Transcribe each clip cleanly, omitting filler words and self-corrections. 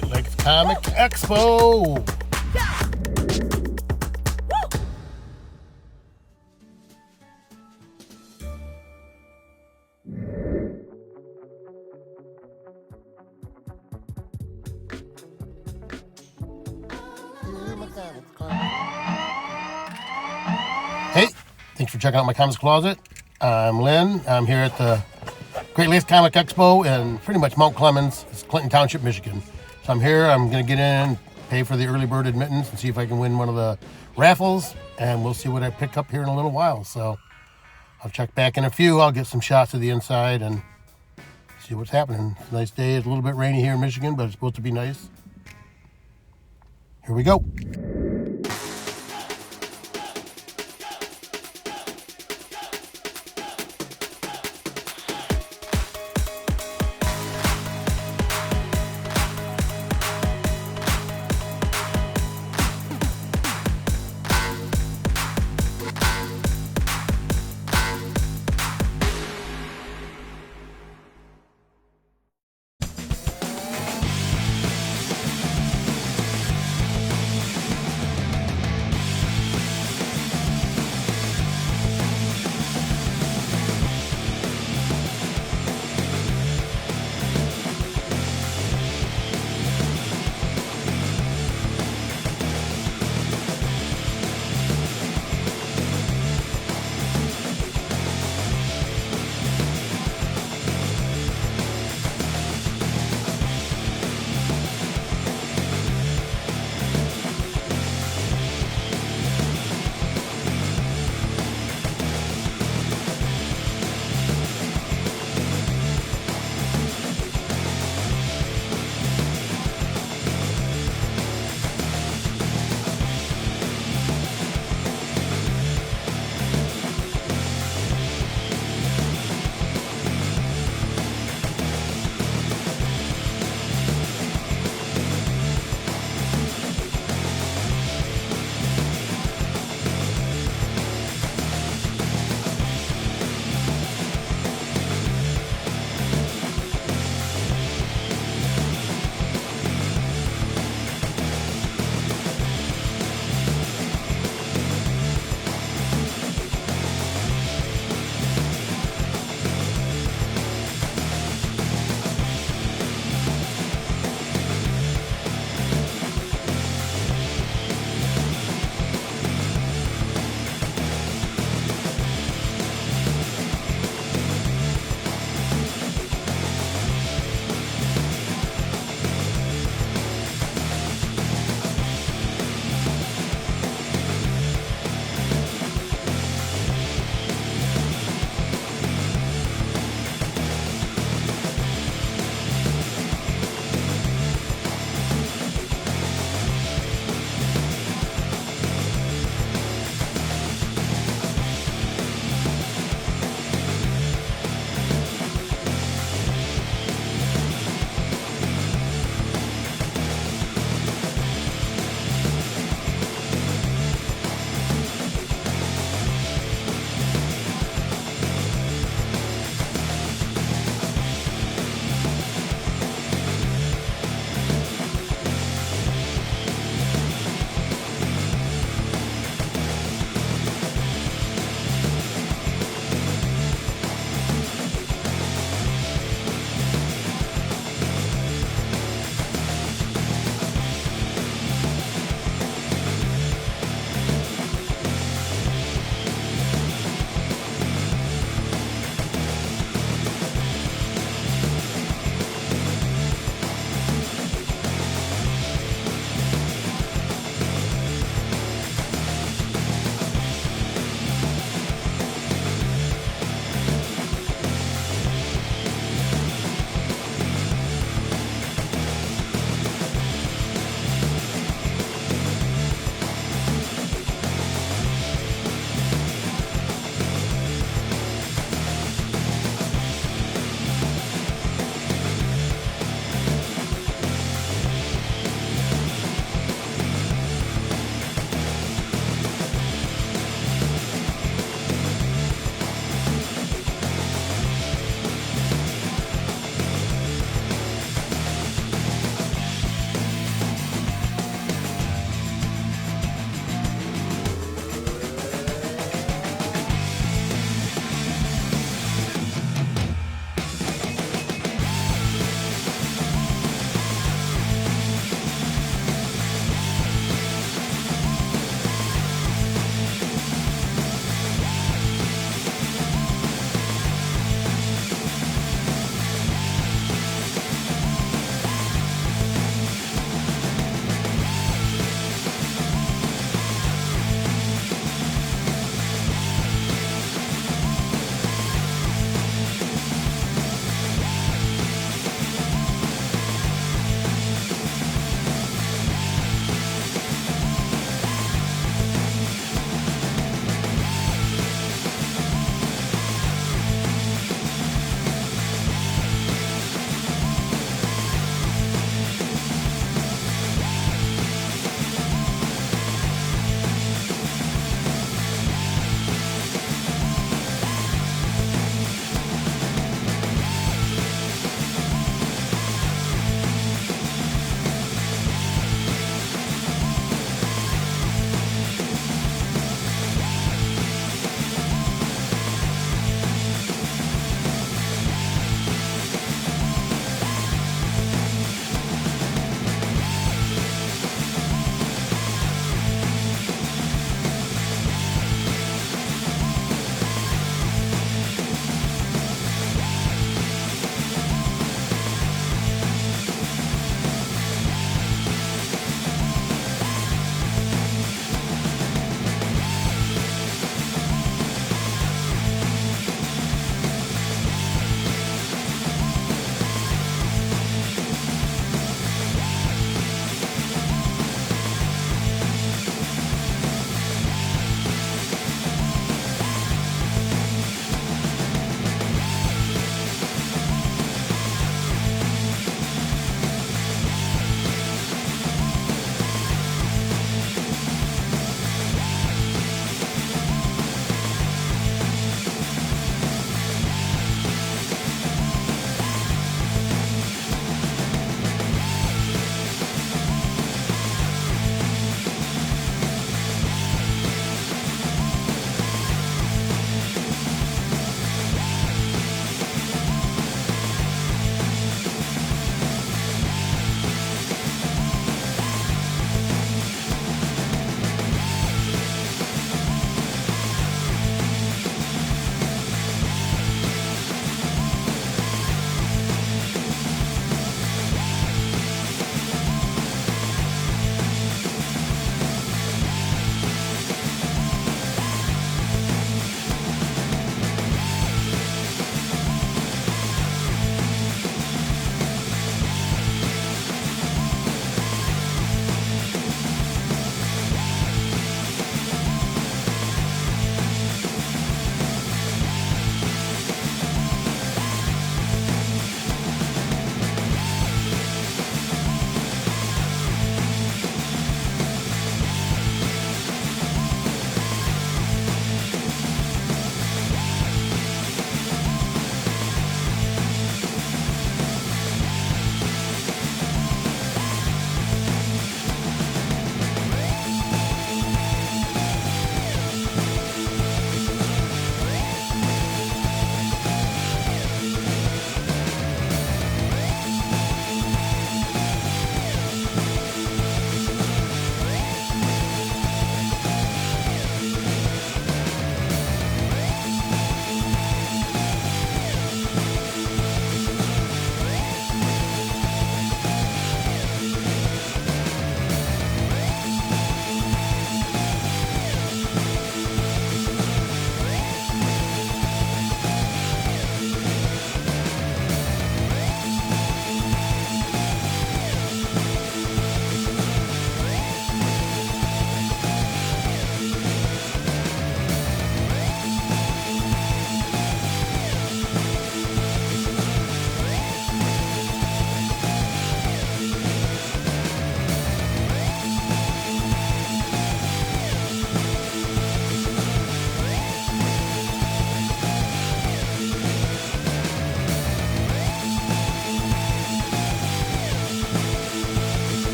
Great Lakes Comic Expo. Hey, thanks for checking out my comics closet. I'm Lynn. I'm here at the Great Lakes Comic Expo in pretty much Mount Clemens. It's Clinton Township, Michigan. So I'm here. I'm going to get in, pay for the early bird admittance, and see if I can win one of the raffles. And we'll see what I pick up here in a little while. So I'll check back in a few. I'll get some shots of the inside and see what's happening. It's a nice day. It's a little bit rainy here in Michigan, but it's supposed to be nice. Here we go.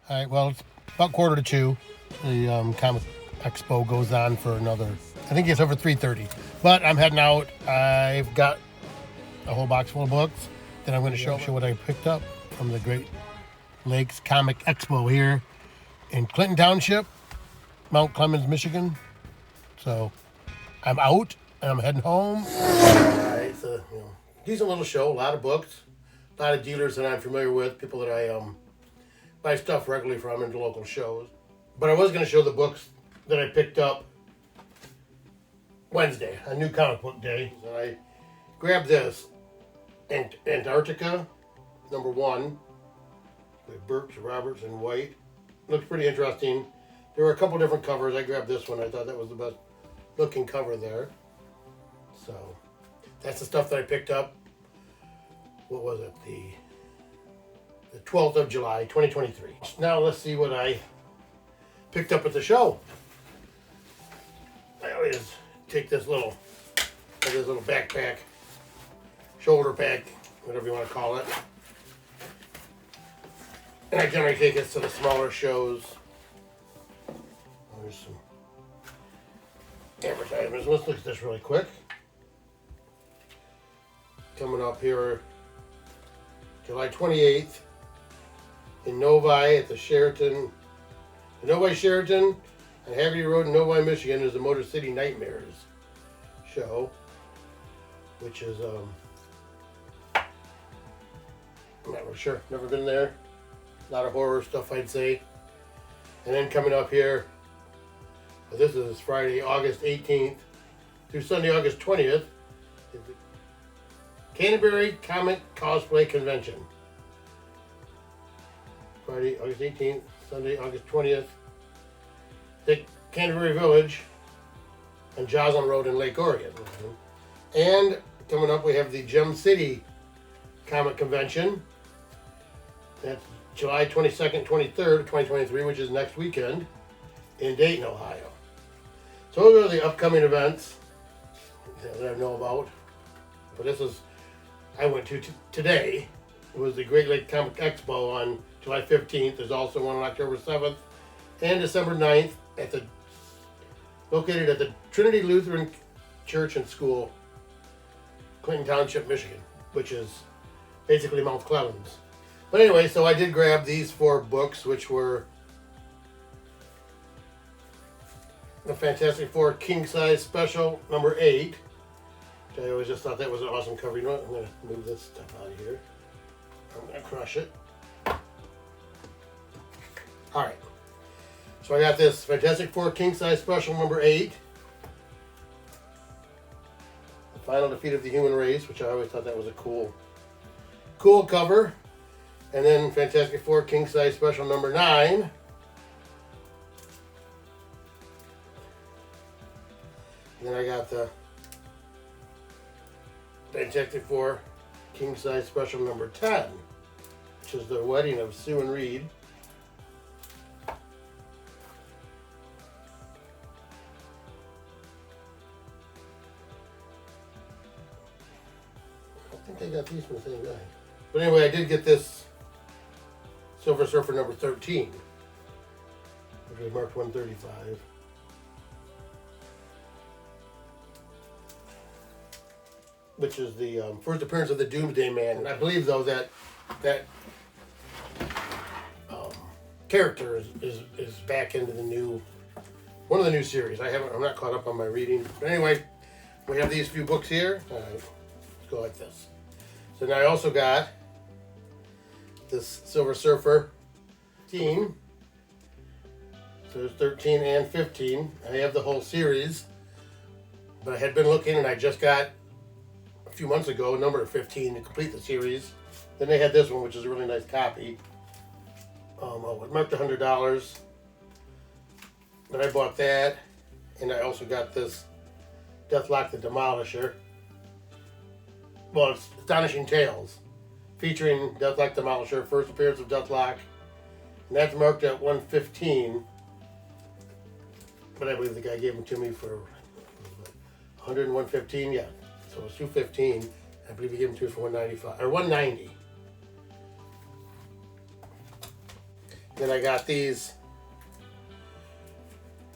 All right, well, it's about 1:45. The Comic Expo goes on for another, I think it's over 3:30. But I'm heading out. I've got a whole box full of books that I'm going to show what I picked up from the Great Lakes Comic Expo here in Clinton Township, Mount Clemens, Michigan. So I'm out and I'm heading home. It's a decent little show, a lot of books, a lot of dealers that I'm familiar with, people that I buy stuff regularly from into local shows. But I was going to show the books that I picked up Wednesday, a new comic book day. And I grabbed this, Antarctica, #1, by Burks, Roberts, and White. Looks pretty interesting. There were a couple different covers. I grabbed this one. I thought that was the best looking cover there. So that's the stuff that I picked up. What was it? The 12th of July, 2023. Now let's see what I picked up at the show. I always take this little backpack, shoulder pack, whatever you want to call it. And I generally take this to the smaller shows. There's some advertisements. Let's look at this really quick. Coming up here, July 28th in Novi at the Sheraton. The Novi Sheraton on Hagerty Road in Novi, Michigan is the Motor City Nightmares show, which is I'm not really sure. Never been there. A lot of horror stuff, I'd say. And then coming up here, this is Friday, August 18th through Sunday, August 20th, is the Canterbury Comic Cosplay Convention. Friday, August 18th, Sunday, August 20th, at Canterbury Village on Joslin Road in Lake Orion. And coming up, we have the Gem City Comic Convention. That's July 22nd, 23rd, 2023, which is next weekend in Dayton, Ohio. So those are the upcoming events that I know about. But this is, I went to today. It was the Great Lake Comic Expo on July 15th. There's also one on October 7th and December 9th located at the Trinity Lutheran Church and School, Clinton Township, Michigan, which is basically Mount Clemens. But anyway, so I did grab these 4 books, which were the Fantastic Four King Size Special #8. Which I always just thought that was an awesome cover. You know what? I'm going to move this stuff out of here. I'm going to crush it. Alright. So I got this Fantastic Four King Size Special #8. The Final Defeat of the Human Race, which I always thought that was a cool cover. And then Fantastic Four King Size Special #9. And then I got the Fantastic Four King Size Special #10, which is the wedding of Sue and Reed. I think I got these from the same guy. But anyway, I did get this Silver Surfer #13, which is marked 135. Which is the first appearance of the Doomsday Man. And I believe, though, that character is back into one of the new series. I'm not caught up on my reading. But anyway, we have these few books here. All right, let's go like this. So now I also got this Silver Surfer team. So there's 13 and 15. I have the whole series, but I had been looking and I just got a few months ago number 15 to complete the series. Then they had this one, which is a really nice copy. It marked $100, but I bought that, and I also got this Deathlock the Demolisher. Well, it's Astonishing Tales, featuring Deathlock the Demolisher, first appearance of Deathlock, and that's marked at $115. But I believe the guy gave them to me for $100 and $115, yeah. So it was $215. I believe he gave them to me for $195 or $190. Then I got these.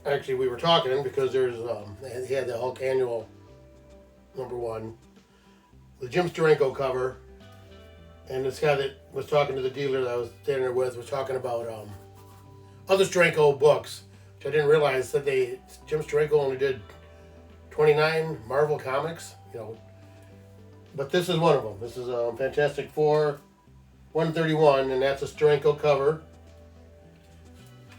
Actually, we were talking because there's he had the Hulk annual #1, the Jim Steranko cover, and this guy that was talking to the dealer that I was standing there with was talking about other Steranko books, which I didn't realize that Jim Steranko only did 29 Marvel comics, but this is one of them. This is Fantastic Four 131, and that's a Steranko cover.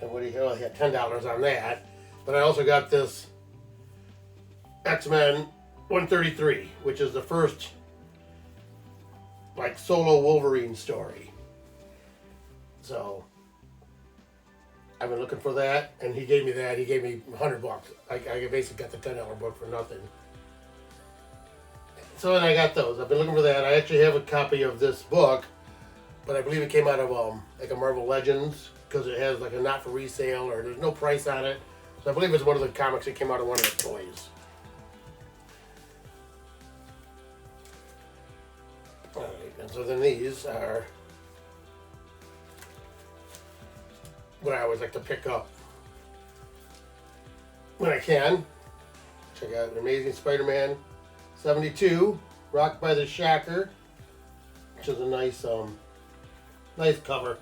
And what he had $10 on that. But I also got this X-Men 133, which is the first solo Wolverine story. So I've been looking for that, and he gave me that. He gave me $100. I basically got the $10 book for nothing. So then I got those. I've been looking for that. I actually have a copy of this book, but I believe it came out of a Marvel Legends, because it has a not for resale, or there's no price on it. So I believe it's one of the comics that came out of one of the toys. Alright, and so then these are what I always like to pick up when I can. Check out Amazing Spider-Man 72, Rocked by the Shacker, which is a nice cover.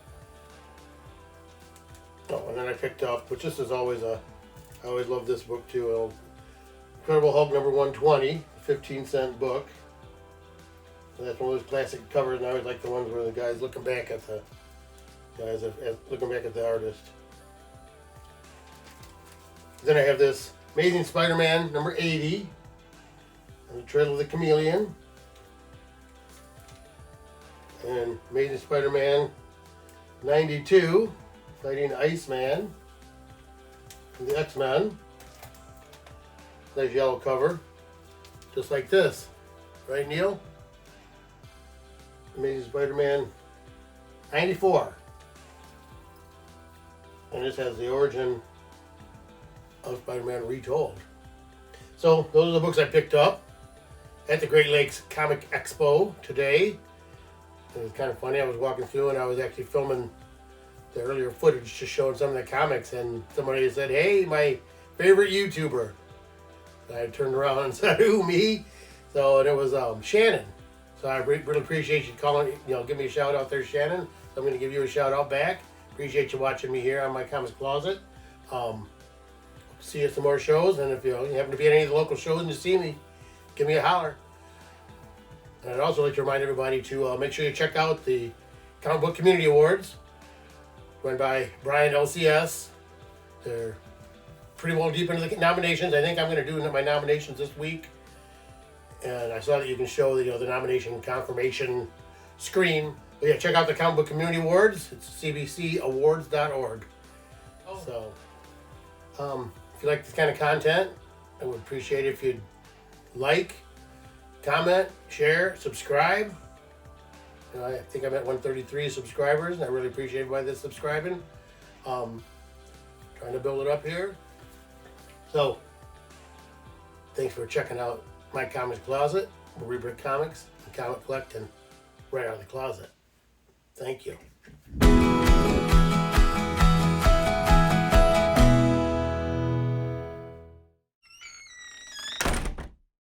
Oh, and then I picked up, which this is always I always love this book too. Incredible Hulk #120, 15-cent book. And that's one of those classic covers, and I always like the ones where the guy's looking back at the artist. Then I have this Amazing Spider-Man #80, and the Trail of the Chameleon, and Amazing Spider-Man 92. Fighting Iceman from the X-Men. Nice yellow cover. Just like this. Right, Neil? Amazing Spider-Man 94. And this has the origin of Spider-Man retold. So, those are the books I picked up at the Great Lakes Comic Expo today. It was kind of funny. I was walking through and I was actually filming the earlier footage just showing some of the comics, and somebody said, "Hey, my favorite YouTuber." And I turned around and said, "Who, me?" So, and it was Shannon. So I really appreciate you calling, give me a shout out there, Shannon. So I'm going to give you a shout out back. Appreciate you watching me here on my Comics Closet. See you at some more shows, and if you happen to be at any of the local shows and you see me, give me a holler. And I'd also like to remind everybody to make sure you check out the Comic Book Community Awards, run by Brian LCS. They're pretty well deep into the nominations. I think I'm going to do my nominations this week. And I saw that you can show the nomination confirmation screen. But yeah, check out the Comic Book Community Awards. It's cbcawards.org. Oh. So, if you like this kind of content, I would appreciate it if you'd like, comment, share, subscribe. I think I'm at 133 subscribers, and I really appreciate everybody that's subscribing. Trying to build it up here. So, thanks for checking out my Comics Closet, where we bring comics and comic collecting right out of the closet. Thank you.